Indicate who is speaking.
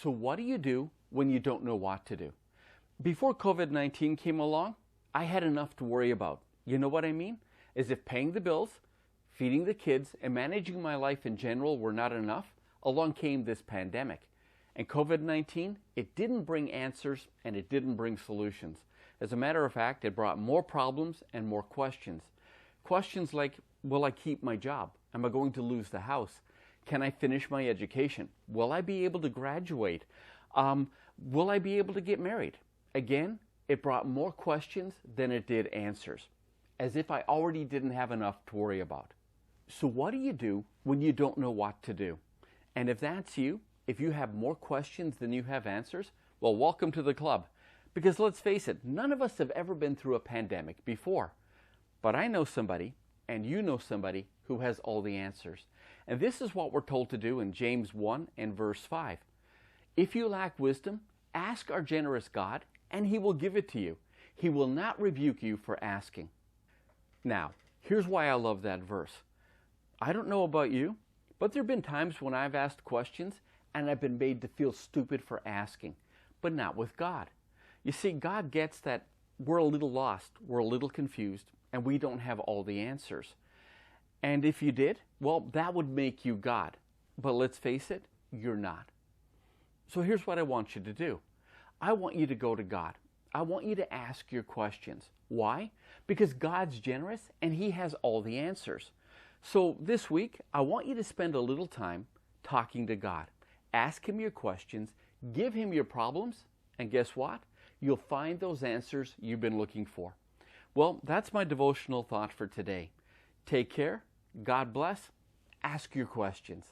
Speaker 1: So what do you do when you don't know what to do? Before COVID-19 came along, I had enough to worry about. You know what I mean? As if paying the bills, feeding the kids, and managing my life in general were not enough, along came this pandemic. And COVID-19, it didn't bring answers and it didn't bring solutions. As a matter of fact, it brought more problems and more questions. Questions like, will I keep my job? Am I going to lose the house? Can I finish my education? Will I be able to graduate? Will I be able to get married? Again, it brought more questions than it did answers, as if I already didn't have enough to worry about. So what do you do when you don't know what to do? And if that's you, if you have more questions than you have answers, well, welcome to the club. Because let's face it, none of us have ever been through a pandemic before. But I know somebody, and you know somebody, who has all the answers. And this is what we're told to do in James 1 and verse 5. If you lack wisdom, ask our generous God, and He will give it to you. He will not rebuke you for asking. Now, here's why I love that verse. I don't know about you, but there have been times when I've asked questions and I've been made to feel stupid for asking, but not with God. You see, God gets that we're a little lost, we're a little confused, and we don't have all the answers. And if you did, well, that would make you God. But let's face it, you're not. So here's what I want you to do. I want you to go to God. I want you to ask your questions. Why? Because God's generous and He has all the answers. So this week, I want you to spend a little time talking to God. Ask Him your questions, give Him your problems, and guess what? You'll find those answers you've been looking for. Well, that's my devotional thought for today. Take care. God bless. Ask your questions.